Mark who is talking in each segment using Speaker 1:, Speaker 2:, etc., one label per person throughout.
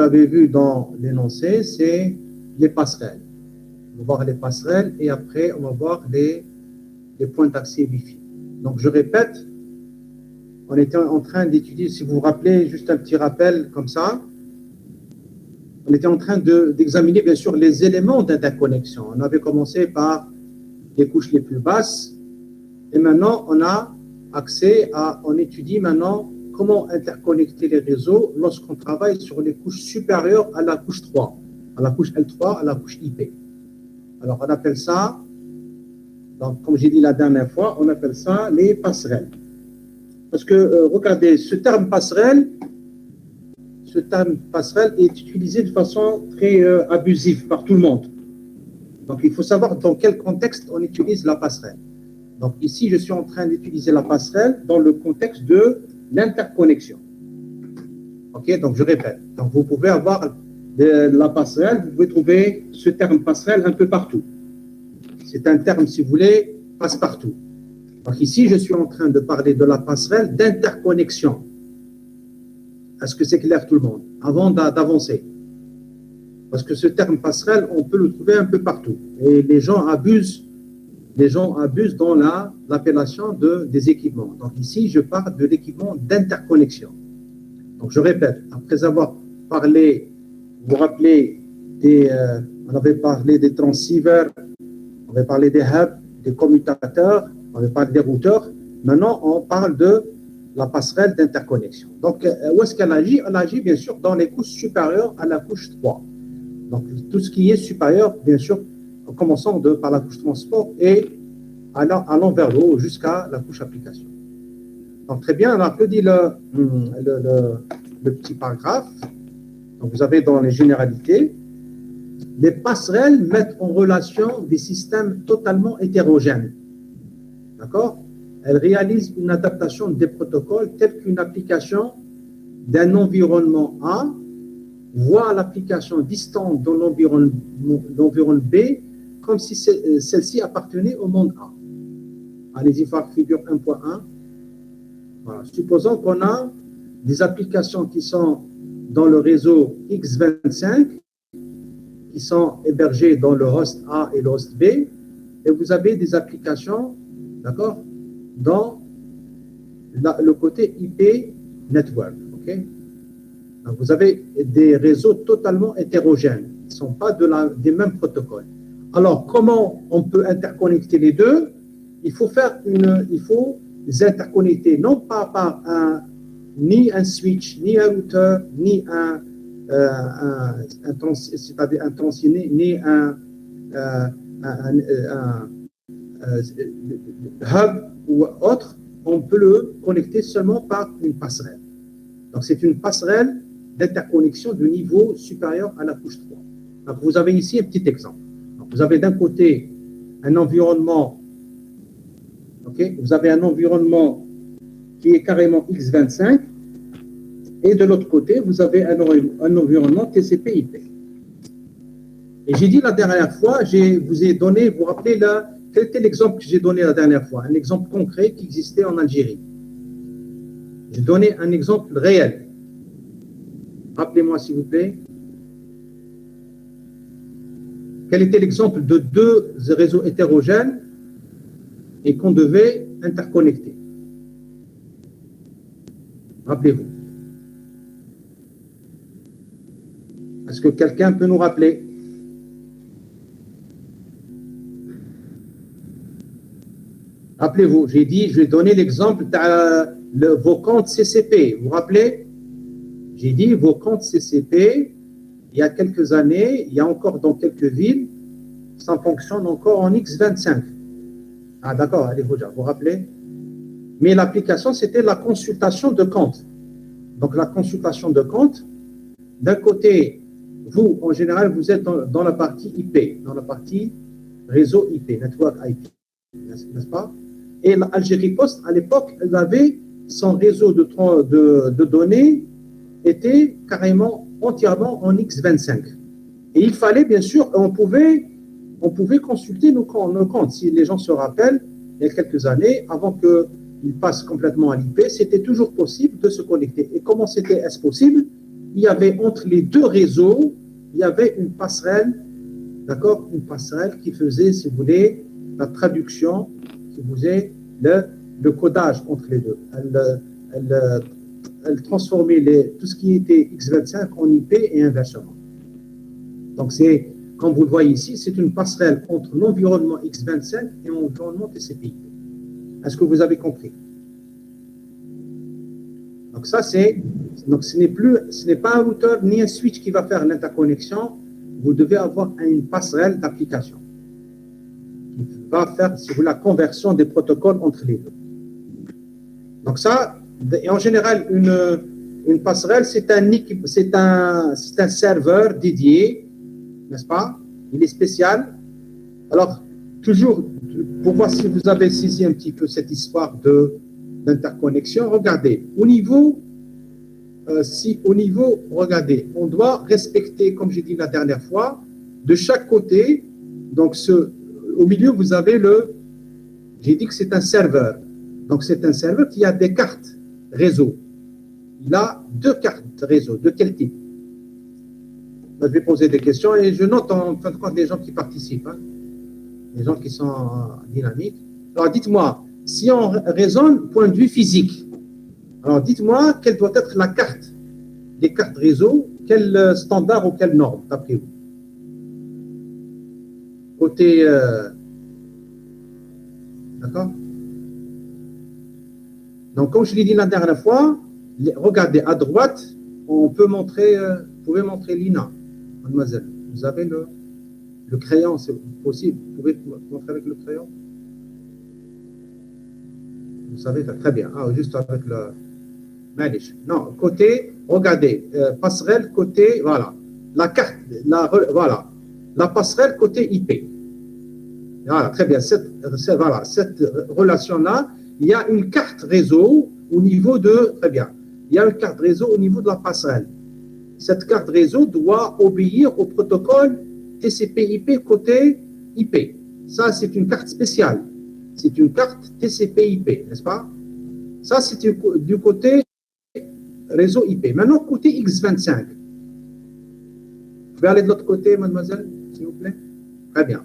Speaker 1: avez vu dans l'énoncé, c'est les passerelles. On va voir les passerelles et après, on va voir les points d'accès Wi-Fi. Donc, je répète, on était en train d'étudier, si vous vous rappelez, juste un petit rappel comme ça, on était en train d'examiner, bien sûr, les éléments d'interconnexion. On avait commencé par les couches les plus basses et maintenant, on a accès on étudie maintenant comment interconnecter les réseaux lorsqu'on travaille sur les couches supérieures à la couche 3, à la couche L3, à la couche IP. Alors, on appelle ça, donc, comme j'ai dit la dernière fois, on appelle ça les passerelles. Parce que, regardez, ce terme passerelle est utilisé de façon très abusive par tout le monde. Donc, il faut savoir dans quel contexte on utilise la passerelle. Donc, ici, je suis en train d'utiliser la passerelle dans le contexte de l'interconnexion. OK, donc je répète. Donc, vous pouvez avoir la passerelle, vous pouvez trouver ce terme passerelle un peu partout. C'est un terme, si vous voulez, passe-partout. Donc, ici, je suis en train de parler de la passerelle d'interconnexion. Est-ce que c'est clair tout le monde? Avant d'avancer. Parce que ce terme passerelle, on peut le trouver un peu partout. Et les gens abusent dans l'appellation des équipements. Donc ici, je parle de l'équipement d'interconnexion. Donc je répète, après avoir parlé, vous vous rappelez, on avait parlé des transceivers, on avait parlé des hubs, des commutateurs, on avait parlé des routeurs. Maintenant, on parle de la passerelle d'interconnexion. Donc, où est-ce qu'elle agit? Elle agit, bien sûr, dans les couches supérieures à la couche 3. Donc, tout ce qui est supérieur, bien sûr, en commençant par la couche transport et allant vers le haut jusqu'à la couche application. Donc, très bien, on a applaudi le petit paragraphe. Donc, vous avez dans les généralités, les passerelles mettent en relation des systèmes totalement hétérogènes. D'accord? Elles réalisent une adaptation des protocoles tels qu'une application d'un environnement A voit l'application distante dans l'environnement B comme si celle-ci appartenait au monde A. Allez-y voir figure 1.1. Voilà. Supposons qu'on a des applications qui sont dans le réseau X25, qui sont hébergées dans le host A et le host B, et vous avez des applications, d'accord, dans le côté IP network. Okay? Donc vous avez des réseaux totalement hétérogènes, qui ne sont pas des mêmes protocoles. Alors, comment on peut interconnecter les deux? Il faut les interconnecter non pas par ni un switch, ni un routeur, ni un transiné, ni un hub ou autre. On peut le connecter seulement par une passerelle. Donc, c'est une passerelle d'interconnexion de niveau supérieur à la couche 3. Donc, vous avez ici un petit exemple. Donc, vous avez d'un côté un environnement, vous avez un environnement qui est carrément X25, et de l'autre côté, vous avez un environnement TCP/IP. Et j'ai dit la dernière fois, vous ai donné, vous vous rappelez là, quel était l'exemple que j'ai donné la dernière fois? Un exemple concret qui existait en Algérie. J'ai donné un exemple réel. Rappelez-moi, s'il vous plaît. Quel était l'exemple de deux réseaux hétérogènes et qu'on devait interconnecter? Rappelez-vous. Est-ce que quelqu'un peut nous rappeler? Rappelez-vous, j'ai dit, je vais donner l'exemple de vos comptes CCP. Vous vous rappelez? J'ai dit, vos comptes CCP, il y a quelques années, il y a encore dans quelques villes, ça fonctionne encore en X25. Ah d'accord, allez, vous vous rappelez? Mais l'application, c'était la consultation de compte. Donc la consultation de compte, d'un côté, vous, en général, vous êtes dans la partie IP, dans la partie réseau IP, network IP, n'est-ce pas? Et l'Algérie Post, à l'époque, elle avait son réseau de données était carrément entièrement en X25. Et il fallait, bien sûr, on pouvait consulter nos comptes. Si les gens se rappellent, il y a quelques années, avant qu'ils passent complètement à l'IP, c'était toujours possible de se connecter. Et comment est-ce possible? il y avait entre les deux réseaux, il y avait une passerelle, d'accord, une passerelle qui faisait, si vous voulez, la traduction, qui faisait le codage entre les deux. Elle transformait tout ce qui était X25 en IP et inversement. Donc, comme vous le voyez ici, c'est une passerelle entre l'environnement X25 et l'environnement TCP/IP. Est-ce que vous avez compris? Donc, ce n'est pas un routeur ni un switch qui va faire l'interconnexion. Vous devez avoir une passerelle d'application qui va faire, si vous voulez, la conversion des protocoles entre les deux. Donc, ça, et en général, une passerelle, c'est un serveur dédié, n'est-ce pas? Il est spécial. Alors, toujours, pour voir si vous avez saisi un petit peu cette histoire d'interconnexion, regardez, regardez, on doit respecter, comme j'ai dit la dernière fois, de chaque côté, donc au milieu, vous avez j'ai dit que c'est un serveur. Donc, c'est un serveur qui a des cartes réseau. Il a 2 cartes réseau. De quel type? Je vais poser des questions et je note en fin de compte les gens qui participent, hein, les gens qui sont dynamiques. Alors, dites-moi, si on raisonne point de vue physique, alors dites-moi quelle doit être la carte, les cartes réseau, quel standard ou quelle norme, d'après vous? Côté... d'accord? Donc, comme je l'ai dit la dernière fois, regardez, à droite, vous pouvez montrer l'INA, mademoiselle. Vous avez le crayon, c'est possible. Vous pouvez montrer avec le crayon? Vous savez, très bien. Ah, juste avec le... Non, côté, regardez, passerelle côté, voilà. La carte, voilà. La passerelle côté IP. Voilà, très bien. Cette relation-là, il y a une carte réseau au niveau de... Très bien. Il y a une carte réseau au niveau de la passerelle. Cette carte réseau doit obéir au protocole TCP/IP côté IP. Ça, c'est une carte spéciale. C'est une carte TCP/IP, n'est-ce pas? Ça, c'est du côté réseau IP. Maintenant, côté X25. Vous pouvez aller de l'autre côté, mademoiselle, s'il vous plaît? Très bien.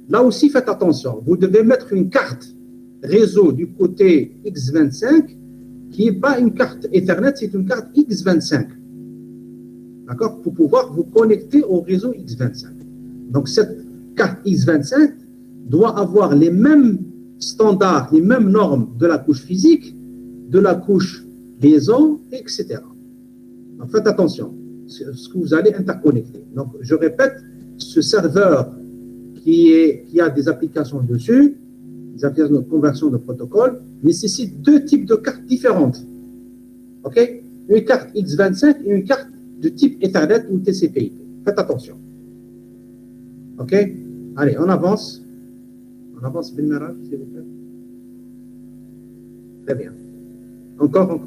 Speaker 1: Là aussi, faites attention. Vous devez mettre une carte réseau du côté X25 qui n'est pas une carte Ethernet, c'est une carte X25. D'accord? Pour pouvoir vous connecter au réseau X25. Donc, cette carte X25 doit avoir les mêmes standards, les mêmes normes de la couche physique, de la couche liaison, etc. Donc, faites attention, ce que vous allez interconnecter. Donc, je répète, ce serveur qui a des applications dessus, des applications de conversion de protocole, nécessite 2 types de cartes différentes. OK? Une carte X25 et une carte de type Ethernet ou TCP/IP. Faites attention. OK? Allez, on avance. On avance, Ben Merab, s'il vous plaît. Très bien. Encore.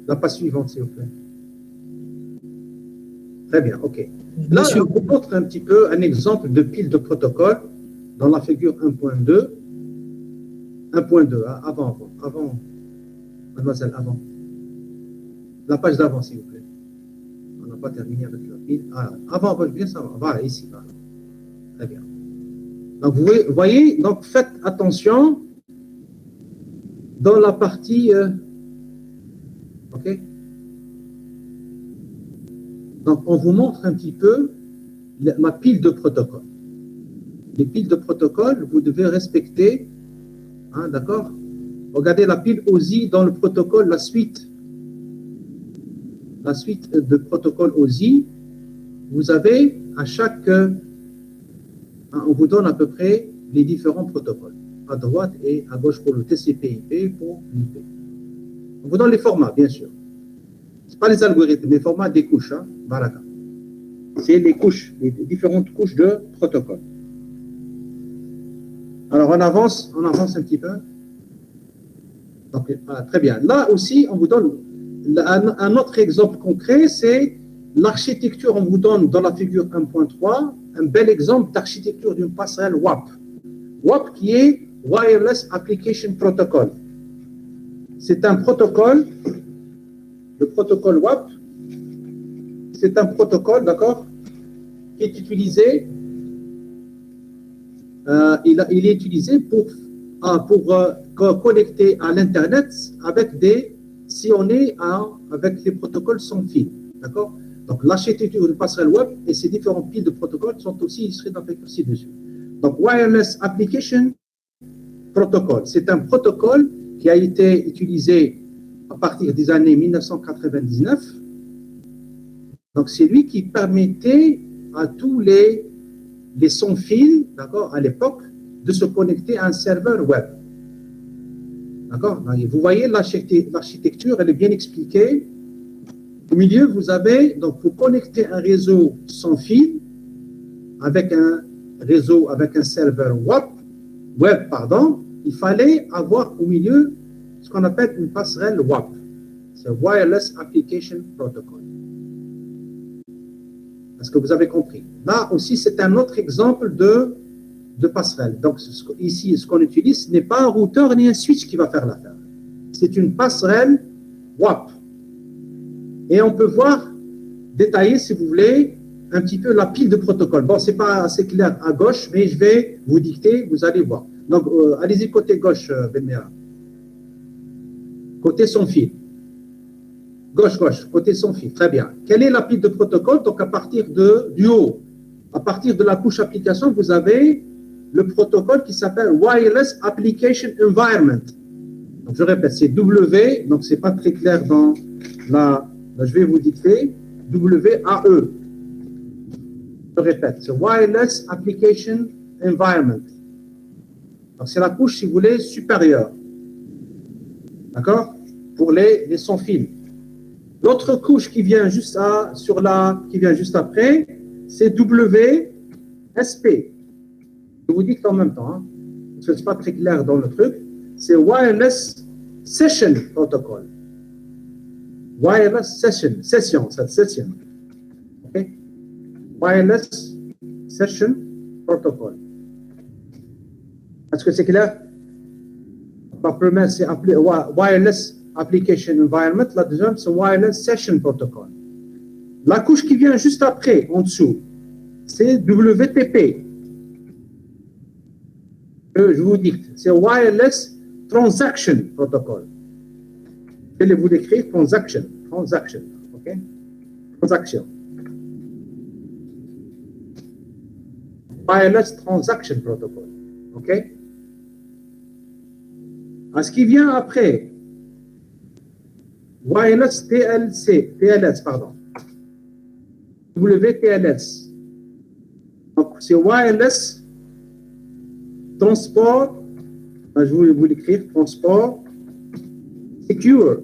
Speaker 1: La page suivante, s'il vous plaît. Très bien, OK. Là, je vous montre un petit peu un exemple de pile de protocole dans la figure 1.2. 1.2, hein, avant, mademoiselle, avant. La page d'avant, s'il vous plaît. On n'a pas terminé avec la pile. Avant, bien ça va. Voilà, ici. Voilà. Très bien. Donc, vous voyez, donc faites attention dans la partie... OK? Donc, on vous montre un petit peu ma pile de protocoles. Les piles de protocoles, vous devez respecter, hein, d'accord? Regardez la pile OSI dans le protocole, la suite de protocole OSI. Vous avez à chaque... on vous donne à peu près les différents protocoles, à droite et à gauche pour le TCP/IP, pour l'IP. On vous donne les formats, bien sûr. Ce n'est pas les algorithmes, les formats des couches. Hein, voilà. C'est les couches, les différentes couches de protocole. Alors, on avance un petit peu. Donc, très bien. Là aussi, on vous donne un autre exemple concret, c'est l'architecture. On vous donne dans la figure 1.3 un bel exemple d'architecture d'une passerelle WAP. WAP qui est Wireless Application Protocol. C'est un protocole, le protocole WAP, c'est un protocole, d'accord, qui est utilisé, il est utilisé pour connecter à l'Internet avec si on est avec les protocoles sans fil, d'accord. Donc, l'architecture du passerelle web et ces différents piles de protocoles sont aussi illustrés ci-dessus. Donc, Wireless Application Protocol, c'est un protocole qui a été utilisé à partir des années 1999. Donc, c'est lui qui permettait à tous les sans fil, d'accord, à l'époque, de se connecter à un serveur web. D'accord. Vous voyez, l'architecture, elle est bien expliquée. Au milieu, vous avez, donc, pour connecter un réseau sans fil avec un réseau, avec un serveur web, il fallait avoir au milieu ce qu'on appelle une passerelle WAP. C'est Wireless Application Protocol. Est-ce que vous avez compris? Là aussi, c'est un autre exemple de passerelle. Donc, ici, ce qu'on utilise, ce n'est pas un routeur ni un switch qui va faire l'affaire. C'est une passerelle WAP. Et on peut voir, détailler, si vous voulez, un petit peu la pile de protocoles. Bon, ce n'est pas assez clair à gauche, mais je vais vous dicter, vous allez voir. Donc, allez-y côté gauche, Benmera. Côté sans fil. Gauche, côté sans fil. Très bien. Quelle est la pile de protocoles? Donc, à partir du haut, à partir de la couche application, vous avez le protocole qui s'appelle Wireless Application Environment. Donc, je répète, c'est W, donc ce n'est pas très clair dans la... je vais vous dicter, WAE. Je répète, c'est Wireless Application Environment. Donc, c'est la couche, si vous voulez, supérieure. D'accord? Pour les sans fil. L'autre couche qui vient juste après, c'est WSP. Je vous dicte en même temps, hein, parce que ce n'est pas très clair dans le truc. C'est Wireless Session Protocol. Wireless Session. OK? Wireless Session Protocol. Est-ce que c'est clair? La première, c'est appelé Wireless Application Environment. La deuxième, c'est Wireless Session Protocol. La couche qui vient juste après, en dessous, c'est WTP. Je vous dicte, c'est Wireless Transaction Protocol. Je vais vous l'écrire, transaction, ok? Transaction. Wireless Transaction Protocol, ok? Ce qui vient après, Wireless TLS, pardon. WTLS. Donc, c'est Wireless Transport, je vais vous l'écrire, Transport Secure.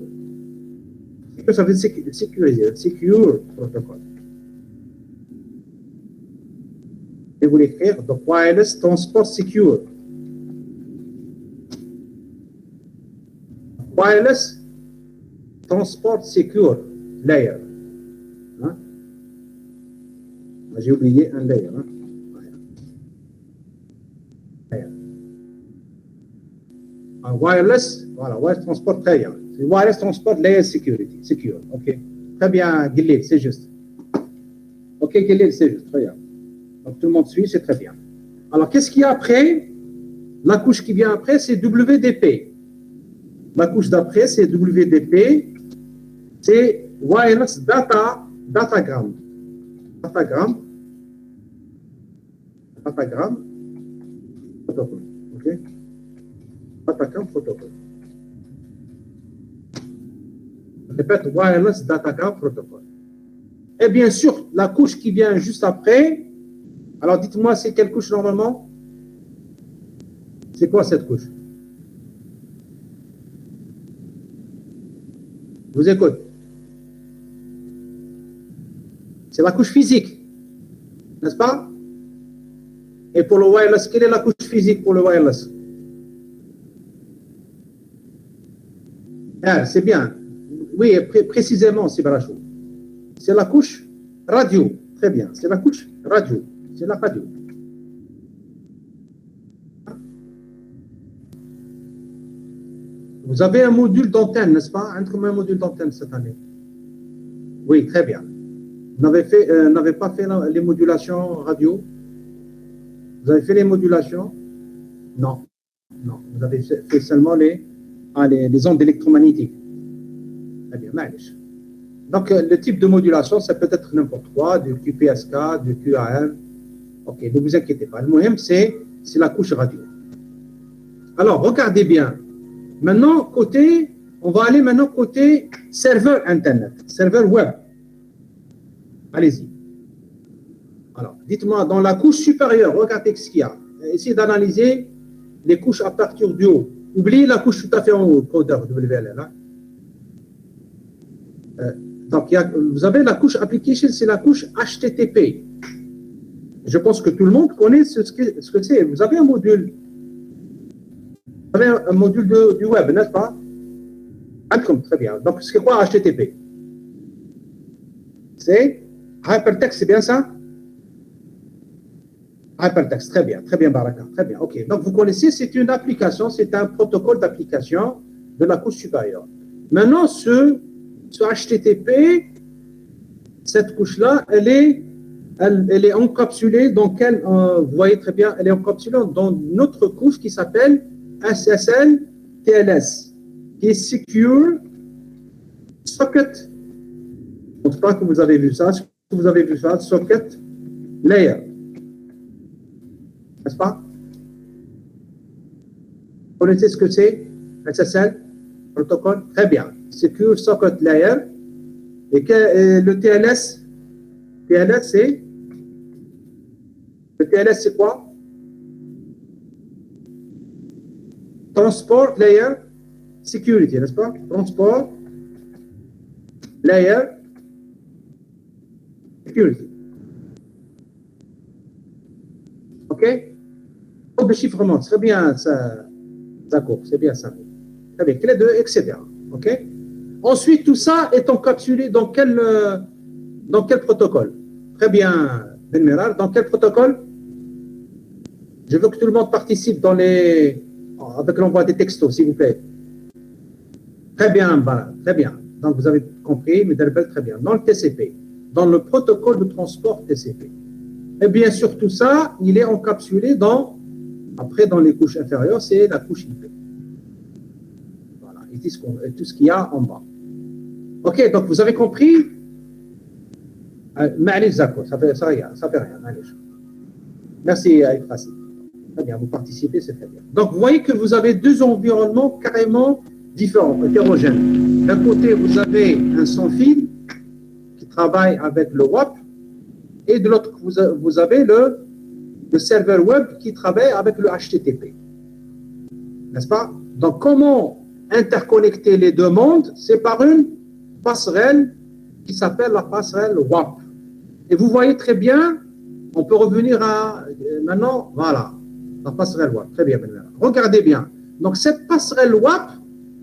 Speaker 1: Ça veut dire sécuriser, Secure Protocol. Je vais vous l'écrire, donc Wireless Transport Secure. Wireless Transport Secure Layer. Hein? J'ai oublié un layer. Hein? Wireless, voilà, Wireless Transport, très bien. Wireless Transport Layer Security, Secure, ok. Très bien, Gilles, c'est juste. Ok, Gilles, c'est juste, très bien. Donc tout le monde suit, c'est très bien. Alors, qu'est-ce qu'il y a après? La couche qui vient après, c'est WDP. La couche d'après, c'est WDP. C'est Wireless Datagram. Datagram. Protocol. OK? Datagram Protocol. Je répète, Wireless Datagram Protocol. Et bien sûr, la couche qui vient juste après, alors dites-moi, c'est quelle couche normalement? C'est quoi cette couche? Je vous écoute. C'est la couche physique, n'est-ce pas? Et pour le wireless, quelle est la couche physique pour le wireless? Ah, c'est bien. Oui, précisément, c'est Barachou. C'est la couche radio. Très bien. C'est la couche radio. C'est la radio. Vous avez un module d'antenne, n'est-ce pas? Un module d'antenne cette année. Oui, très bien. n'avez pas fait les modulations radio? Vous avez fait les modulations? Non. Non. Vous avez fait seulement les ondes électromagnétiques. Très bien, معلش. Donc, le type de modulation, ça peut être n'importe quoi, du QPSK, du QAM. Ok, ne vous inquiétez pas. Le moyen, c'est la couche radio. Alors, regardez bien. Maintenant, on va aller maintenant côté serveur Internet, serveur web. Allez-y. Alors, dites-moi, dans la couche supérieure, regardez ce qu'il y a. Essayez d'analyser les couches à partir du haut. Oubliez la couche tout à fait en haut, codeur WLL. Hein. Donc, vous avez la couche application, c'est la couche HTTP. Je pense que tout le monde connaît ce que c'est. Vous avez un module. Vous avez un module du web, n'est-ce pas? Très bien. Donc, c'est quoi HTTP? C'est Hypertext, c'est bien ça? Hypertext, très bien, Baraka, très bien. Ok, donc vous connaissez, c'est une application, c'est un protocole d'application de la couche supérieure. Maintenant, ce HTTP, cette couche-là, elle est encapsulée dans vous voyez très bien, elle est encapsulée dans notre couche qui s'appelle SSL TLS, qui est Secure Socket. Je ne pense pas que vous avez vu ça. Est-ce que vous avez vu ça? Socket Layer. N'est-ce pas? Vous connaissez ce que c'est? SSL, protocole? Très bien. Secure Socket Layer. Et le TLS? Le TLS, c'est quoi? Transport Layer Security, n'est-ce pas? Transport Layer Security. OK? De chiffrement, très bien, ça. D'accord, c'est bien ça. Très bien, clé 2, etc. OK? Ensuite, tout ça est encapsulé dans quel protocole? Très bien, Ben Meral, dans quel protocole? Je veux que tout le monde participe avec l'envoi des textos, s'il vous plaît. Très bien, ben, très bien. Donc, vous avez compris, mais très bien. Dans le TCP, dans le protocole de transport TCP. Et bien sûr, tout ça, il est encapsulé après, dans les couches inférieures, c'est la couche IP. Voilà, et tout ce qu'il y a en bas. OK, donc vous avez compris? Ça fait rien. Merci, Ifrasi. Très bien, vous participez, c'est très bien. Donc, vous voyez que vous avez deux environnements carrément différents, hétérogènes. D'un côté, vous avez un sans-fil qui travaille avec le WAP, et de l'autre, vous avez le serveur web qui travaille avec le HTTP. N'est-ce pas? Donc, comment interconnecter les deux mondes? C'est par une passerelle qui s'appelle la passerelle WAP. Et vous voyez très bien, on peut revenir à maintenant, voilà, la passerelle WAP. Très bien, maintenant. Regardez bien. Donc, cette passerelle WAP,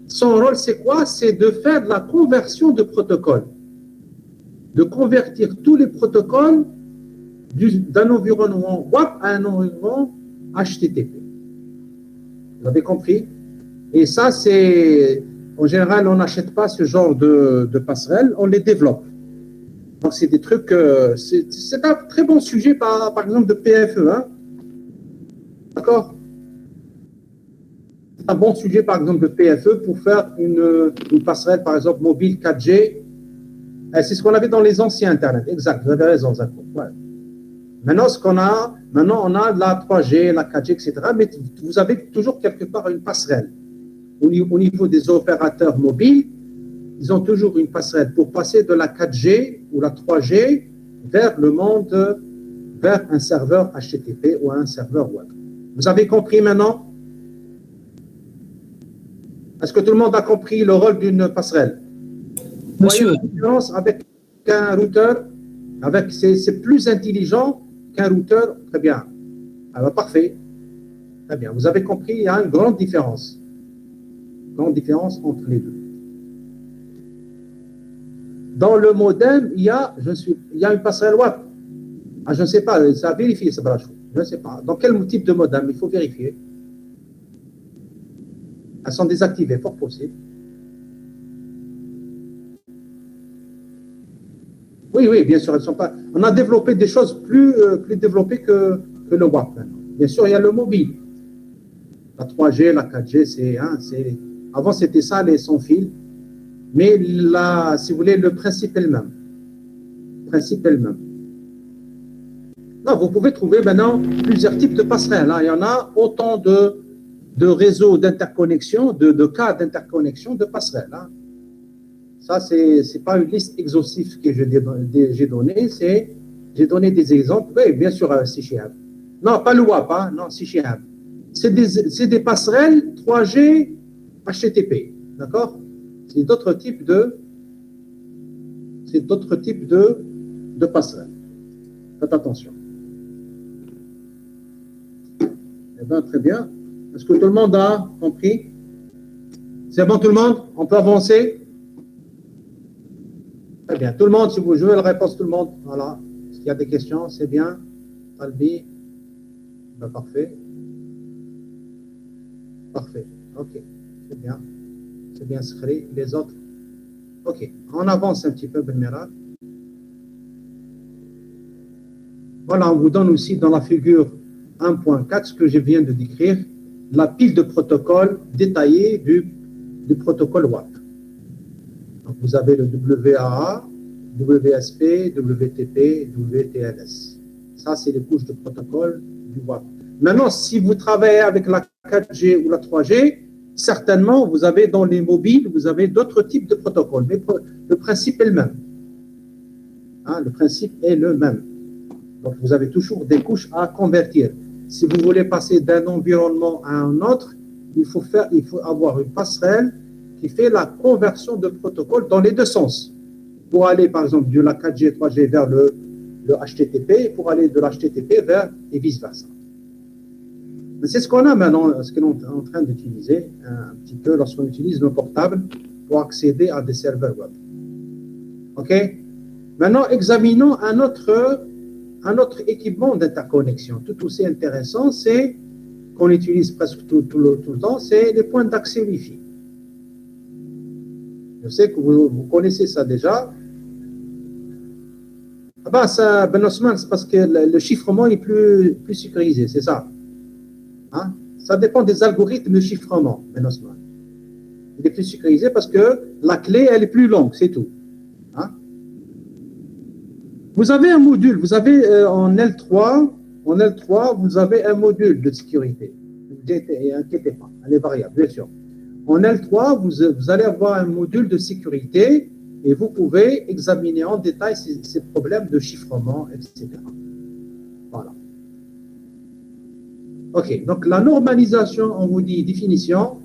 Speaker 1: son rôle, c'est quoi? C'est de faire de la conversion de protocoles. De convertir tous les protocoles d'un environnement WAP à un environnement HTTP. Vous avez compris? Et ça, c'est... En général, on n'achète pas ce genre de passerelles, on les développe. Donc, c'est des trucs... c'est un très bon sujet, par exemple, de PFE. Hein? D'accord? C'est un bon sujet, par exemple, de PFE pour faire une passerelle, par exemple, mobile 4G. C'est ce qu'on avait dans les anciens Internet. Exact, vous avez raison, Zako. Ouais. Maintenant, on a la 3G, la 4G, etc. Mais vous avez toujours quelque part une passerelle. Au niveau des opérateurs mobiles, ils ont toujours une passerelle pour passer de la 4G ou la 3G vers le monde, vers un serveur HTTP ou un serveur web. Vous avez compris maintenant? Est-ce que tout le monde a compris le rôle d'une passerelle?
Speaker 2: Monsieur.
Speaker 1: La différence avec un routeur, c'est plus intelligent qu'un routeur. Très bien. Alors, parfait. Très bien. Vous avez compris, il y a une grande différence. Grande différence entre les deux. Dans le modem, il y a une passerelle web. Ah, je ne sais pas, ça a vérifié, ça va. Je ne sais pas. Dans quel type de modem? Il faut vérifier. Elles sont désactivées, fort possible. Oui, oui, bien sûr, elles sont pas. On a développé des choses plus développées que le WAP maintenant. Bien sûr, il y a le mobile. La 3G, la 4G, avant c'était ça, les sans fil. Mais là, si vous voulez, le principe est le même. Le principe est le même. Là, vous pouvez trouver maintenant plusieurs types de passerelles. Là. Il y en a autant de réseaux d'interconnexion, de cas d'interconnexion, de passerelles. Hein. Ça, c'est pas une liste exhaustive que j'ai donnée, j'ai donné des exemples. Oui, bien sûr, CCHAB. Non, pas le WAP, hein, non, CCHAB. C'est des passerelles 3G HTTP, d'accord? C'est d'autres types de passerelles. Faites attention. Eh bien, très bien. Est-ce que tout le monde a compris? C'est bon, tout le monde? On peut avancer? Très bien. Tout le monde, si vous jouez la réponse, tout le monde. Voilà. Est-ce qu'il y a des questions? C'est bien. Albi? Ben, parfait. Parfait. OK. C'est bien. C'est bien inscrit. Les autres? OK. On avance un petit peu, Benmira. Voilà, on vous donne aussi dans la figure 1.4 ce que je viens de décrire, la pile de protocoles détaillée du protocole WAP. Donc, vous avez le WAA, WSP, WTP, WTLS. Ça, c'est les couches de protocole du WAP. Maintenant, si vous travaillez avec la 4G ou la 3G, certainement, vous avez dans les mobiles, vous avez d'autres types de protocoles, mais le principe est le même. Hein, le principe est le même. Donc, vous avez toujours des couches à convertir. Si vous voulez passer d'un environnement à un autre, il faut avoir une passerelle qui fait la conversion de protocole dans les deux sens. Pour aller, par exemple, de la 4G, 3G vers le HTTP, pour aller de l'HTTP vers et vice-versa. C'est ce qu'on a maintenant, ce qu'on est en train d'utiliser un petit peu lorsqu'on utilise nos portables pour accéder à des serveurs web. OK? Maintenant, examinons un autre équipement d'interconnexion, tout aussi intéressant, c'est qu'on utilise presque tout le temps, c'est les points d'accès Wi-Fi. Je sais que vous connaissez ça déjà. Ah ben, ça, Ben Osman, c'est parce que le chiffrement est plus sécurisé, c'est ça. Hein? Ça dépend des algorithmes de chiffrement, Ben Osman. Il est plus sécurisé parce que la clé, elle est plus longue, c'est tout. Hein? Vous avez un module, vous avez en L3, vous avez un module de sécurité. Inquiétez pas, elle est variable, bien sûr. En L3, vous allez avoir un module de sécurité et vous pouvez examiner en détail ces problèmes de chiffrement, etc. Voilà. OK, donc la normalisation, on vous dit définition.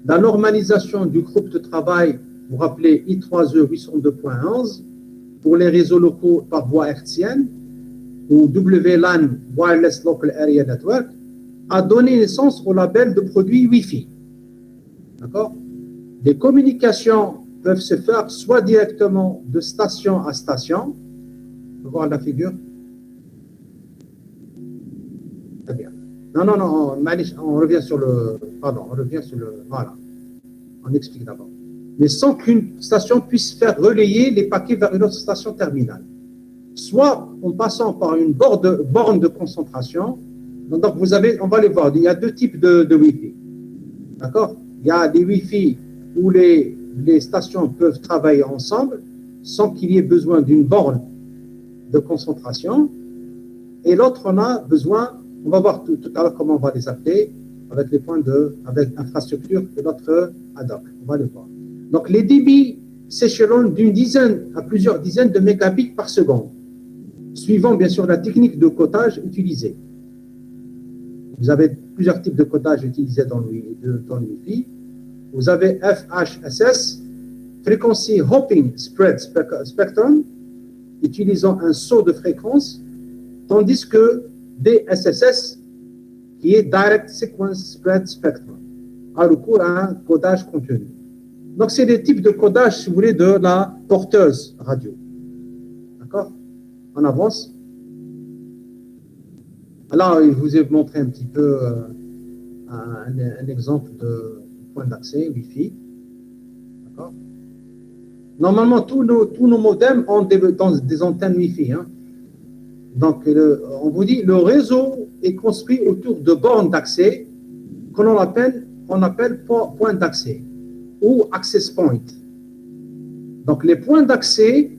Speaker 1: La normalisation du groupe de travail, vous rappelez I3E 802.11, pour les réseaux locaux par voie hertzienne, ou WLAN, Wireless Local Area Network, a donné naissance au label de produits Wi-Fi. D'accord? Les communications peuvent se faire soit directement de station à station. On va voir la figure. Très bien. Non, on revient sur le... Pardon, on revient sur le... Voilà. On explique d'abord. Mais sans qu'une station puisse faire relayer les paquets vers une autre station terminale. Soit en passant par une borne de concentration. Donc, on va les voir, il y a deux types de Wi-Fi. D'accord? Il y a des Wi-Fi où les stations peuvent travailler ensemble sans qu'il y ait besoin d'une borne de concentration. Et l'autre, on a besoin, on va voir tout à l'heure comment on va les appeler, avec les points avec infrastructure et l'autre ad hoc. On va le voir. Donc, les débits s'échelonnent d'une dizaine à plusieurs dizaines de mégabits par seconde, suivant bien sûr la technique de codage utilisée. Vous avez plusieurs types de codage utilisés dans le Wi-Fi. Vous avez FHSS, Frequency Hopping Spread Spectrum, utilisant un saut de fréquence, tandis que DSSS, qui est Direct Sequence Spread Spectrum, a recours à un codage contenu. Donc, c'est des types de codage, si vous voulez, de la porteuse radio. D'accord? On avance. Alors, je vous ai montré un petit peu un exemple de point d'accès Wi-Fi. D'accord? Normalement, tous nos modems ont des antennes Wi-Fi. Hein. Donc, on vous dit, le réseau est construit autour de bornes d'accès qu'on appelle points d'accès ou access point. Donc, les points d'accès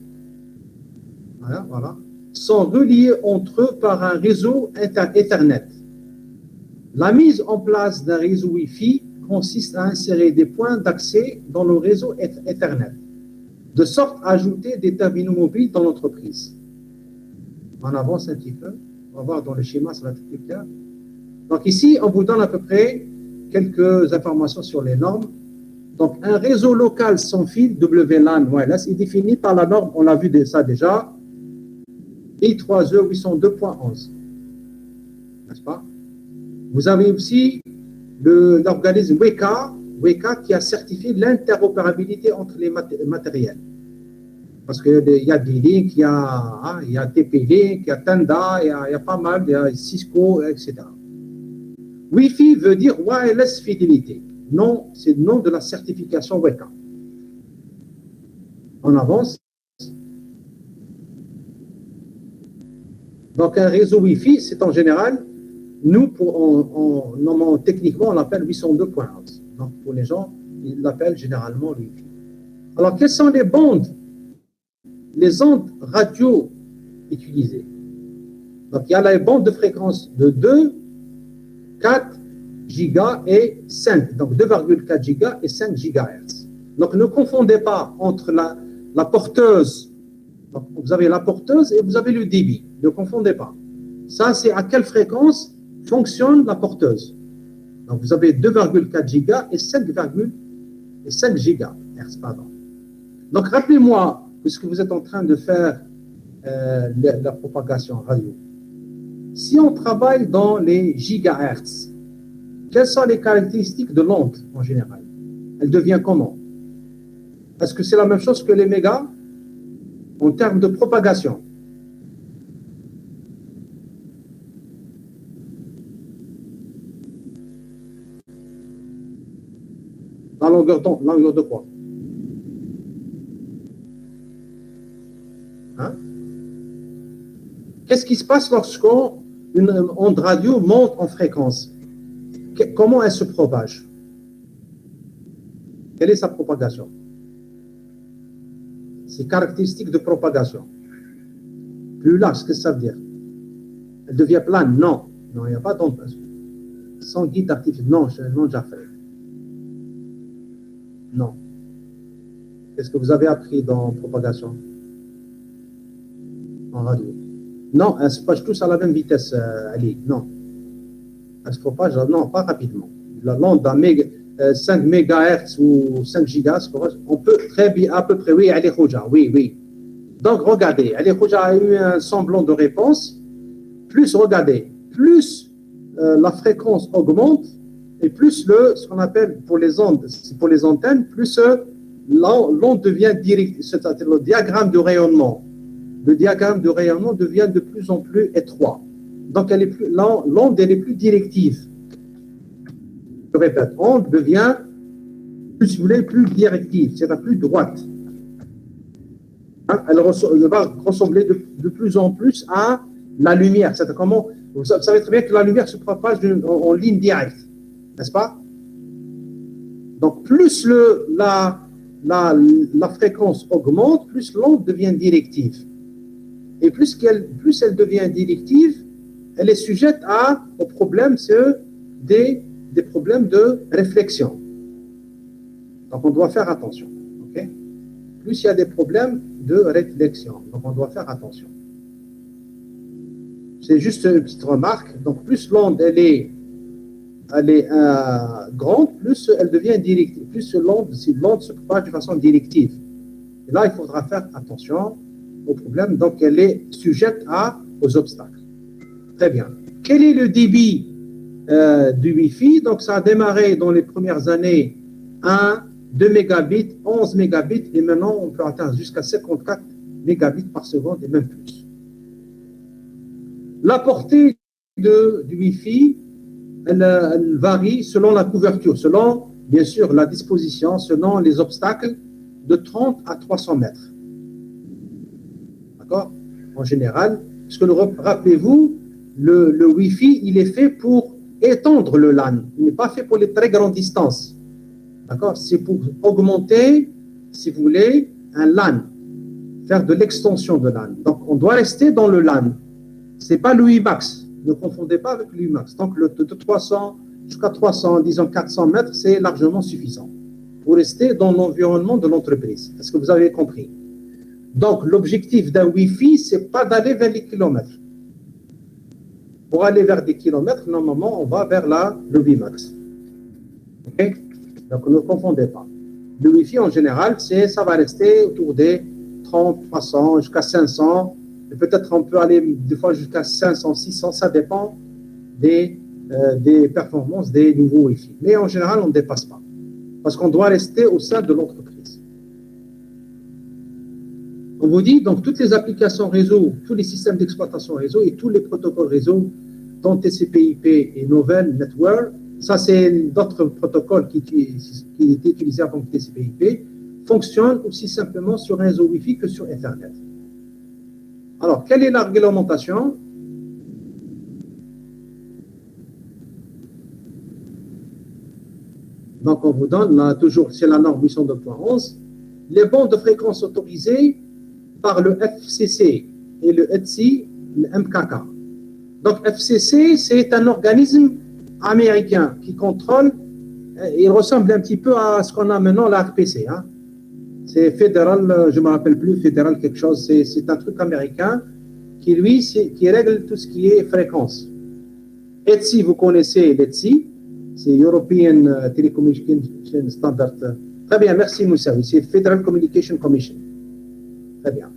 Speaker 1: voilà, sont reliés entre eux par un réseau Ethernet. La mise en place d'un réseau Wi-Fi consiste à insérer des points d'accès dans le réseau Ethernet, de sorte à ajouter des terminaux mobiles dans l'entreprise. On avance un petit peu, on va voir dans le schéma, ça va être plus clair. Donc ici, on vous donne à peu près quelques informations sur les normes. Donc un réseau local sans fil, WLAN wireless, est défini par la norme, on l'a vu ça déjà, I3E 802.11, n'est-ce pas? Vous avez aussi l'organisme WECA qui a certifié l'interopérabilité entre les matériels. Parce qu'il y a D-Link, il y a TP-Link, il y a Tenda, il y a pas mal, il y a Cisco, etc. Wi-Fi veut dire Wireless Fidelity. Non, c'est le nom de la certification WECA. On avance. Donc, un réseau Wi-Fi, c'est en général, nous, techniquement, on l'appelle 802.11. Donc, pour les gens, ils l'appellent généralement Wi-Fi. Alors, quelles sont les bandes? Les ondes radio utilisées. Donc, il y a les bandes de fréquence de 2, 4 gigas et 5. Donc, 2,4 gigas et 5 gigahertz. Donc, ne confondez pas entre la porteuse. Donc, vous avez la porteuse et vous avez le débit. Ne confondez pas. Ça, c'est à quelle fréquence fonctionne la porteuse. Donc, vous avez 2,4 gigas et 5 gigahertz. Pardon. Donc, rappelez-moi, puisque vous êtes en train de faire la propagation radio. Si on travaille dans les gigahertz, quelles sont les caractéristiques de l'onde en général? Elle devient comment? Est-ce que c'est la même chose que les mégas en termes de propagation? La longueur de quoi? Hein? Qu'est-ce qui se passe lorsqu'une onde radio monte en fréquence? Comment elle se propage? Quelle est sa propagation? Ses caractéristiques de propagation. Plus large, qu'est-ce que ça veut dire? Elle devient plane? Non. Non, il n'y a pas d'onde. Sans guide artificiel. Non, je l'ai déjà fait. Non. Qu'est-ce que vous avez appris dans propagation? En radio. Non, elle se propage tous à la même vitesse, Ali. Non. Elle se propage, non, pas rapidement. L'onde à 5 MHz ou 5 gigas, on peut très bien, à peu près, oui, Ali Khouja, oui. Donc, regardez, Ali Khouja a eu un semblant de réponse. Regardez, plus la fréquence augmente, et plus ce qu'on appelle pour les antennes, plus l'onde devient directe, c'est-à-dire le diagramme de rayonnement. Le diagramme de rayonnement devient de plus en plus étroit. Donc, l'onde, elle est plus directive. Je répète, l'onde devient, si vous voulez, plus directive, c'est-à-dire plus droite. Hein, elle va ressembler de plus en plus à la lumière. C'est-à-dire comment, vous savez très bien que la lumière se propage en ligne directe, n'est-ce pas? Donc, plus la fréquence augmente, plus l'onde devient directive. Et plus elle devient directive, elle est sujette aux problèmes, des problèmes de réflexion. Donc, on doit faire attention. Okay? Plus il y a des problèmes de réflexion, donc on doit faire attention. C'est juste une petite remarque. Donc, plus l'onde elle est grande, plus elle devient directive. Plus l'onde se propage de façon directive. Et là, il faudra faire attention aux problèmes. Donc, elle est sujette aux obstacles. Très bien. Quel est le débit du Wi-Fi? Donc, ça a démarré dans les premières années 1, 2 mégabits, 11 mégabits, et maintenant, on peut atteindre jusqu'à 54 mégabits par seconde et même plus. La portée du Wi-Fi, elle varie selon la couverture, selon, bien sûr, la disposition, selon les obstacles de 30 à 300 mètres. D'accord? En général, parce que rappelez-vous, le Wi-Fi, il est fait pour étendre le LAN. Il n'est pas fait pour les très grandes distances. D'accord? C'est pour augmenter, si vous voulez, un LAN, faire de l'extension de LAN. Donc, on doit rester dans le LAN. Ce n'est pas le WiMAX. Ne confondez pas avec le WiMAX. Donc, de 300 jusqu'à 300, disons 400 mètres, c'est largement suffisant pour rester dans l'environnement de l'entreprise. Est-ce que vous avez compris? Donc, l'objectif d'un Wi-Fi, ce n'est pas d'aller vers les kilomètres. Pour aller vers des kilomètres, normalement, on va vers le WiMAX. OK? Donc, ne confondez pas. Le Wi-Fi, en général, ça va rester autour des 30, 300, jusqu'à 500. Et peut-être on peut aller des fois jusqu'à 500, 600. Ça dépend des performances des nouveaux Wi-Fi. Mais en général, on ne dépasse pas. Parce qu'on doit rester au sein de l'entreprise. On vous dit, donc, toutes les applications réseau, tous les systèmes d'exploitation réseau et tous les protocoles réseau, dont TCP/IP et Novel Network, ça c'est d'autres protocoles qui étaient utilisés avant TCP/IP, fonctionnent aussi simplement sur un réseau Wi-Fi que sur Internet. Alors, quelle est la réglementation? Donc, on vous donne, là, toujours, c'est la norme 802.11, les bandes de fréquences autorisées par le FCC et le ETSI, le MKK. Donc, FCC, c'est un organisme américain qui contrôle, il ressemble un petit peu à ce qu'on a maintenant, la RPC. Hein. C'est fédéral, je ne me rappelle plus, fédéral quelque chose, c'est un truc américain qui, lui, qui règle tout ce qui est fréquence. ETSI, vous connaissez l'ETSI, c'est European Telecommunication Standard. Très bien, merci Moussa, c'est Federal Communication Commission. Très bien.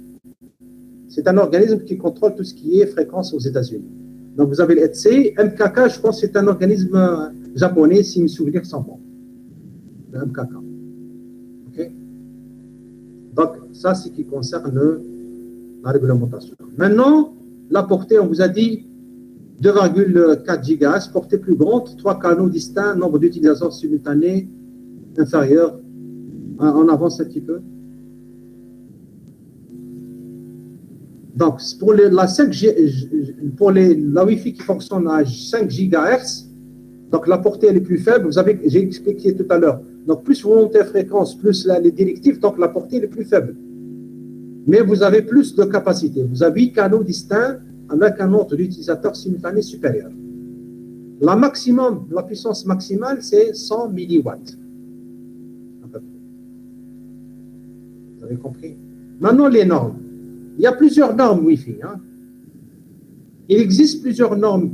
Speaker 1: C'est un organisme qui contrôle tout ce qui est fréquence aux États-Unis. Donc, vous avez l'ETSI. MKK, je pense que c'est un organisme japonais, si mes souvenirs sont bons. Le MKK. OK? Donc, ça, c'est ce qui concerne la réglementation. Maintenant, la portée, on vous a dit 2,4 GHz, portée plus grande, 3 canaux distincts, nombre d'utilisateurs simultanés inférieur. On avance un petit peu. Donc, pour la Wi-Fi qui fonctionne à 5 GHz, donc la portée elle est plus faible. J'ai expliqué tout à l'heure. Donc, plus vous montez la fréquence, plus les directives, donc la portée elle est plus faible. Mais vous avez plus de capacité. Vous avez 8 canaux distincts avec un nombre d'utilisateurs simultanés supérieur. La puissance maximale, c'est 100 milliwatts. Vous avez compris? Maintenant, les normes. Il y a plusieurs normes Wi-Fi. Hein. Il existe plusieurs normes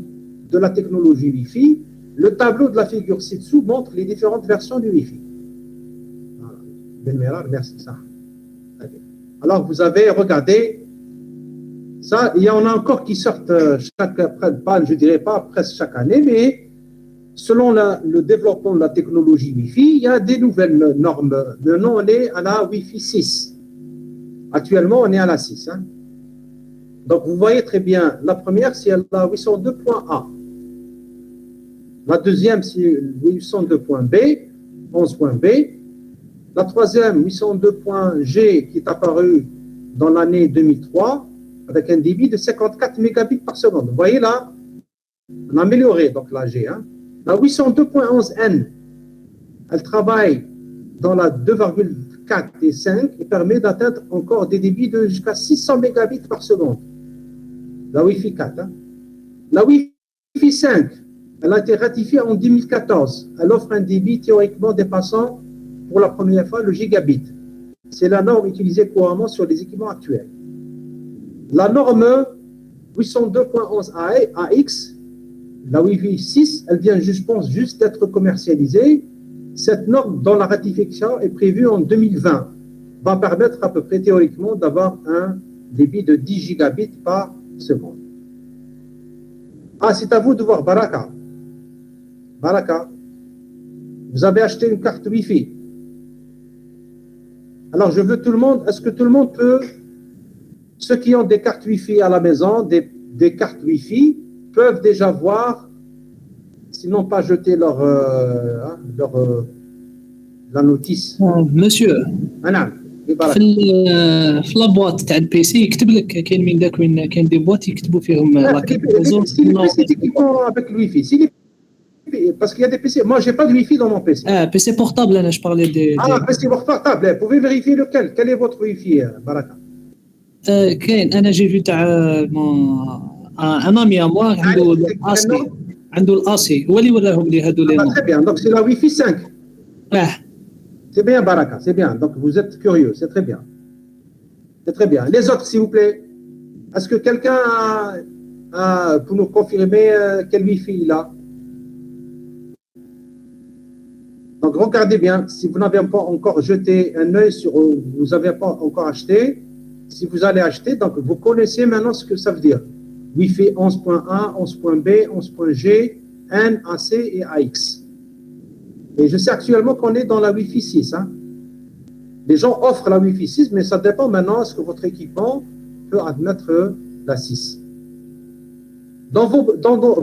Speaker 1: de la technologie Wi-Fi. Le tableau de la figure ci-dessous montre les différentes versions du Wi-Fi. Voilà. Ben Merar, merci. Ça. Alors, vous avez regardé ça. Il y en a encore qui sortent je dirais pas presque chaque année, mais selon le développement de la technologie Wi-Fi, il y a des nouvelles normes. Maintenant, on est à la Wi-Fi 6. Actuellement, on est à la 6. Hein. Donc, vous voyez très bien, la première, c'est la 802.A. La deuxième, c'est 802.B, 11.B. La troisième, 802.G, qui est apparue dans l'année 2003, avec un débit de 54 mégabits par seconde. Vous voyez là, on a amélioré donc la G. Hein. La 802.11N, elle travaille dans la 2,4 et 5 et permet d'atteindre encore des débits de jusqu'à 600 mégabits par seconde. La Wi-Fi 4. Hein. La Wi-Fi 5, elle a été ratifiée en 2014. Elle offre un débit théoriquement dépassant pour la première fois le gigabit. C'est la norme utilisée couramment sur les équipements actuels. La norme 802.11ax, la Wi-Fi 6, elle vient, je pense, juste d'être commercialisée. Cette norme, dont la ratification est prévue en 2020, va permettre à peu près théoriquement d'avoir un débit de 10 gigabits par seconde. Ah, c'est à vous de voir, Baraka. Baraka, vous avez acheté une carte Wi-Fi. Alors, je veux tout le monde, est-ce que tout le monde peut, ceux qui ont des cartes Wi-Fi à la maison, des cartes Wi-Fi, peuvent déjà voir, sinon pas jeter la notice.
Speaker 2: Monsieur,
Speaker 1: Madame. يبارك.
Speaker 2: في لابواط تاع البي سي يكتب لك كاين من داك وين كاين دي بواط يكتبوا فيهم لا كارت
Speaker 1: Si les PC qui font avec le Wi-Fi, si parce qu'il y a des PC, moi j'ai pas de Wi-Fi dans mon PC.
Speaker 2: PC portable انا je parlais des
Speaker 1: PC portable, vous pouvez vérifier lequel, quel est votre Wi-Fi, Baraka.
Speaker 2: كاين انا جي في تاع ان امي موا عنده الاسي هو اللي وراهم لي هادو لي
Speaker 1: Très bien, donc c'est la Wi-Fi 5. C'est bien, Baraka, c'est bien. Donc vous êtes curieux, c'est très bien. C'est très bien. Les autres, s'il vous plaît, est-ce que quelqu'un pour nous confirmer quel Wi-Fi il a? Donc regardez bien, si vous n'avez pas encore jeté un œil sur, vous n'avez pas encore acheté, si vous allez acheter, donc vous connaissez maintenant ce que ça veut dire. Wi-Fi 11.1, 11.b, 11.g, N, AC et AX. Et je sais actuellement qu'on est dans la Wi-Fi 6. Hein. Les gens offrent la Wi-Fi 6, mais ça dépend maintenant est-ce que votre équipement peut admettre la 6. Dans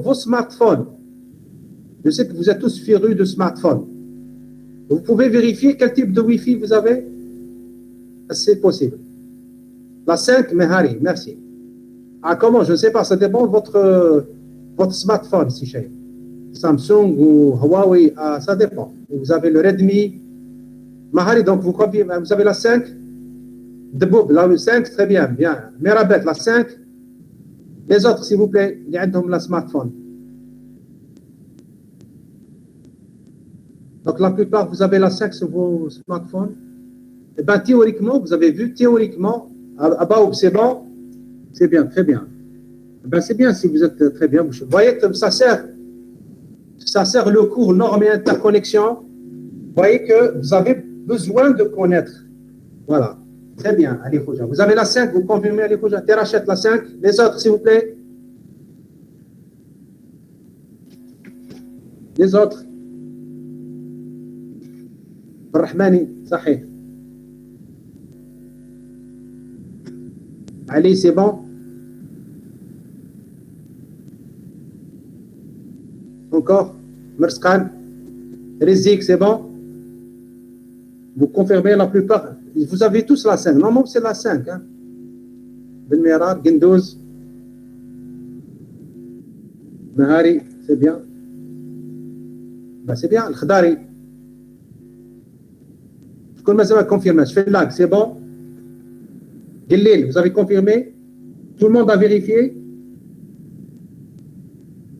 Speaker 1: vos smartphones, je sais que vous êtes tous férus de smartphones. Vous pouvez vérifier quel type de Wi-Fi vous avez? C'est possible. La 5, Mehari, merci. Ah, comment? Je ne sais pas, ça dépend de votre smartphone, si cher. Samsung ou Huawei, ça dépend. Vous avez le Redmi. Mahari, donc vous avez la 5. Debout, la 5, très bien, bien. Mirabet, la 5. Les autres, s'il vous plaît, il y a la smartphone. Donc la plupart, vous avez la 5 sur vos smartphones. Et bien théoriquement, vous avez vu, théoriquement, à bas, c'est bon. C'est bien, très bien. Ben, c'est bien si vous êtes très bien. Vous voyez que ça sert le cours normes et interconnexion. Vous voyez que vous avez besoin de connaître. Voilà. Très bien, allez, Khouja. Vous avez la 5, vous confirmez, allez, Khouja. Terachète la 5. Les autres, s'il vous plaît. Les autres. Rahmani, Sahih. Allez, c'est bon. Encore. Merskan. Rizik, c'est bon. Vous confirmez la plupart. Vous avez tous la 5. Normalement, c'est la 5. Hein. Ben Mirar, Gendouz. Mahari, c'est bien. Ben, c'est bien. Al-Khadari. Comme ça va confirmer. Je fais le lag, c'est bon. Gilil, vous avez confirmé? Tout le monde a vérifié?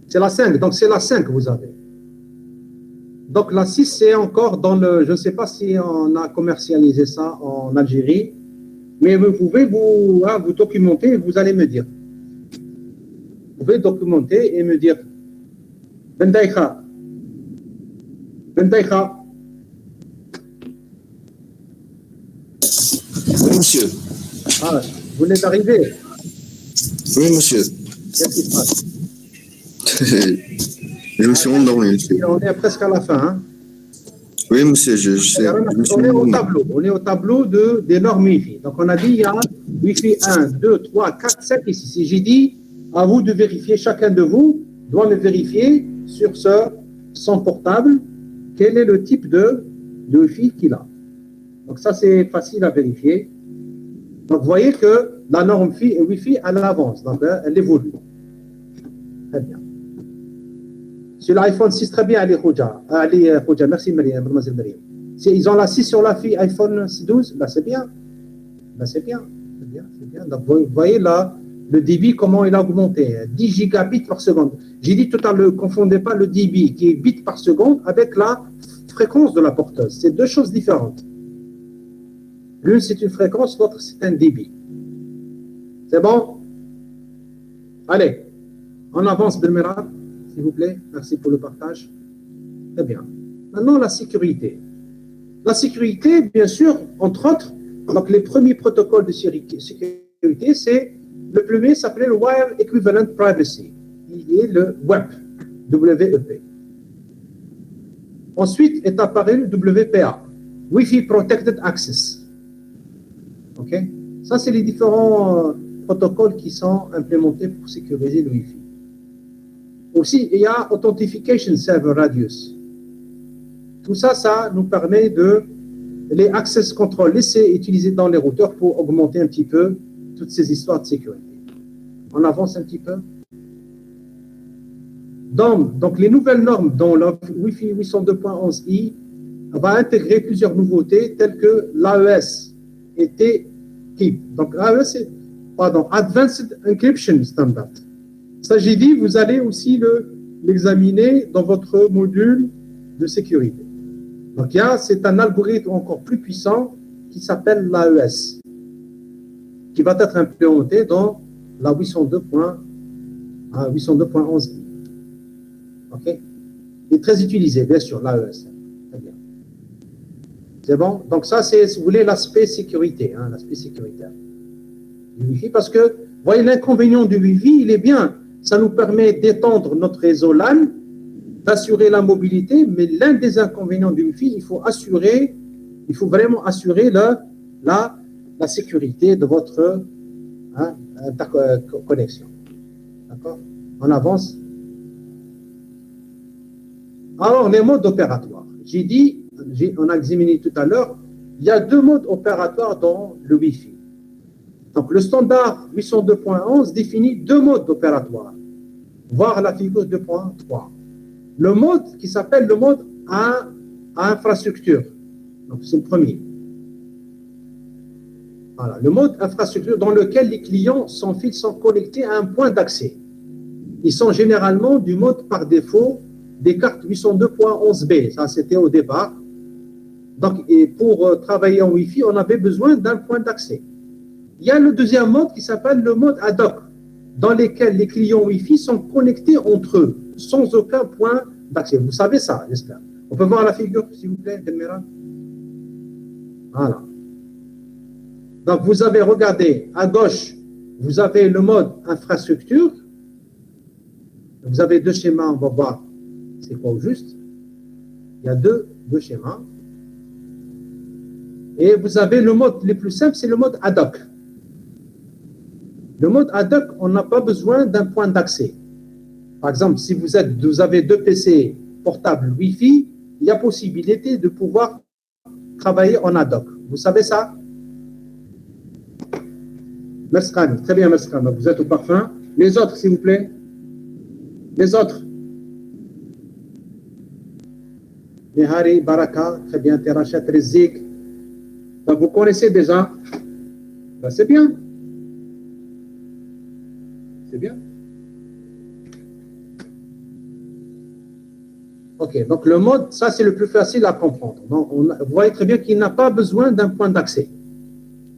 Speaker 1: C'est la 5, donc c'est la 5 que vous avez. Donc la 6, c'est encore dans le... Je ne sais pas si on a commercialisé ça en Algérie, mais vous pouvez vous documenter et vous allez me dire. Vous pouvez documenter et me dire. Ben Daïkha.
Speaker 3: Oui, monsieur.
Speaker 1: Ah, vous venez d'arriver?
Speaker 3: Oui, monsieur.
Speaker 1: Qu'est-ce qui se passe?
Speaker 3: Je me suis endormi, monsieur.
Speaker 1: On est presque à la fin. Hein?
Speaker 3: Oui, monsieur, je sais.
Speaker 1: On est au tableau des normes Wi-Fi. Donc, on a dit il y a Wi-Fi 1, 2, 3, 4, 5 ici. Si j'ai dit, à vous de vérifier, chacun de vous doit me vérifier sur son portable, quel est le type de Wi-Fi qu'il a. Donc, ça, c'est facile à vérifier. Donc, vous voyez que la norme Wi-Fi, elle avance. Donc, elle évolue. Très bien. Sur l'iPhone 6, très bien, Ali Khouja. Merci, mademoiselle Marie. Ils ont la 6 sur la fille iPhone 12, ben, c'est bien. Ben, c'est bien. Donc, vous voyez là, le débit, comment il a augmenté. 10 gigabits par seconde. J'ai dit tout à l'heure, ne confondez pas le débit qui est bits par seconde avec la fréquence de la porteuse. C'est deux choses différentes. L'une, c'est une fréquence, l'autre, c'est un débit. C'est bon? Allez, on avance, Belmira, s'il vous plaît. Merci pour le partage. Très bien. Maintenant, la sécurité. La sécurité, bien sûr, entre autres, donc les premiers protocoles de sécurité, c'est le premier s'appelait le Wire Equivalent Privacy, qui est le WEP, WEP. Ensuite est apparu le WPA, Wi-Fi Protected Access. Ok? Ça, c'est les différents protocoles qui sont implémentés pour sécuriser le Wi-Fi. Aussi, il y a Authentication Server Radius. Tout ça, ça nous permet de les access control, laissez utiliser dans les routeurs pour augmenter un petit peu toutes ces histoires de sécurité. On avance un petit peu. Donc les nouvelles normes dans le Wi-Fi 802.11i va intégrer plusieurs nouveautés telles que l'AES et TKIP. Donc l'AES, c'est Advanced Encryption Standard. Ça, j'ai dit, vous allez aussi l'examiner dans votre module de sécurité. Donc, c'est un algorithme encore plus puissant qui s'appelle l'AES, qui va être implémenté dans la 802.11i. OK? Il est très utilisé, bien sûr, l'AES. Très bien. C'est bon? Donc, ça, c'est, si vous voulez, l'aspect sécurité, l'aspect sécuritaire du Wi-Fi, parce que, vous voyez, l'inconvénient du Wi-Fi, il est bien. Ça nous permet d'étendre notre réseau LAN, d'assurer la mobilité, mais l'un des inconvénients du Wi-Fi, il faut vraiment assurer la sécurité de votre connexion. D'accord? On avance. Alors, les modes opératoires. J'ai dit, on a examiné tout à l'heure, il y a deux modes opératoires dans le Wi-Fi. Donc, le standard 802.11 définit deux modes opératoires. Voir la figure 2.3. Le mode qui s'appelle le mode à infrastructure. Donc, c'est le premier. Voilà, le mode infrastructure dans lequel les clients sans fil sont connectés à un point d'accès. Ils sont généralement du mode par défaut des cartes 802.11b. Ça, c'était au départ. Donc, et pour travailler en Wi-Fi, on avait besoin d'un point d'accès. Il y a le deuxième mode qui s'appelle le mode ad hoc, dans lequel les clients Wi-Fi sont connectés entre eux, sans aucun point d'accès. Vous savez ça, j'espère. On peut voir la figure, s'il vous plaît, Delmira. Voilà. Donc, vous avez regardé à gauche, vous avez le mode infrastructure. Vous avez deux schémas, on va voir c'est quoi au juste. Il y a deux schémas. Et vous avez le mode le plus simple, c'est le mode ad hoc. Le mode ad hoc, on n'a pas besoin d'un point d'accès. Par exemple, si vous avez deux PC portables Wi-Fi, il y a possibilité de pouvoir travailler en ad hoc. Vous savez ça? Merci, très bien, merci. Vous êtes au parfum. Les autres, s'il vous plaît. Les autres. Nihari, Baraka, très bien, Terachat, Rizik. Donc, vous connaissez déjà. Ben, c'est bien. C'est bien. OK, donc le mode, ça c'est le plus facile à comprendre. Donc, vous voyez très bien qu'il n'a pas besoin d'un point d'accès.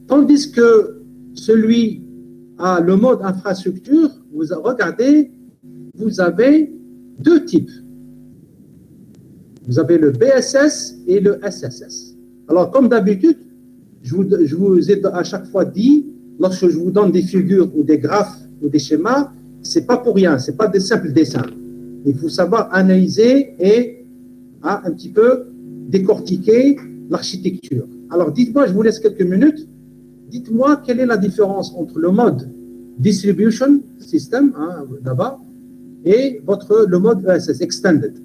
Speaker 1: Tandis que celui à le mode infrastructure, vous regardez, vous avez deux types. Vous avez le BSS et le SSS. Alors, comme d'habitude, je vous ai à chaque fois dit, lorsque je vous donne des figures ou des graphes ou des schémas, ce n'est pas pour rien, ce n'est pas des simples dessins. Il faut savoir analyser et un petit peu décortiquer l'architecture. Alors, dites-moi, je vous laisse quelques minutes, dites-moi quelle est la différence entre le mode Distribution System, là-bas, et le mode ESS, Extended.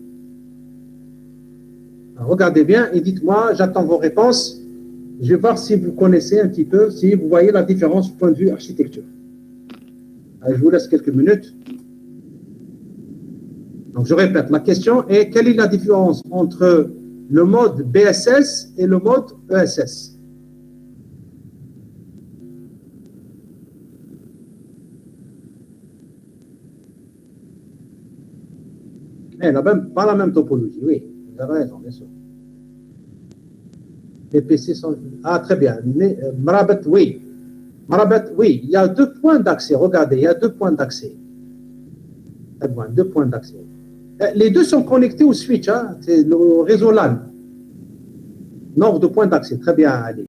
Speaker 1: Alors, regardez bien et dites-moi, j'attends vos réponses. Je vais voir si vous connaissez un petit peu, si vous voyez la différence du point de vue architecture. Alors, je vous laisse quelques minutes. Donc, je répète, la question est, quelle est la différence entre le mode BSS et le mode ESS? Pas la même topologie, oui. Vous avez raison, bien sûr. Les PC sont... Ah, très bien. Marabat, oui. Marabat, oui. Il y a deux points d'accès. Regardez, il y a deux points d'accès. Deux points d'accès. Les deux sont connectés au switch. C'est le réseau LAN. Nombre de points d'accès. Très bien, allez.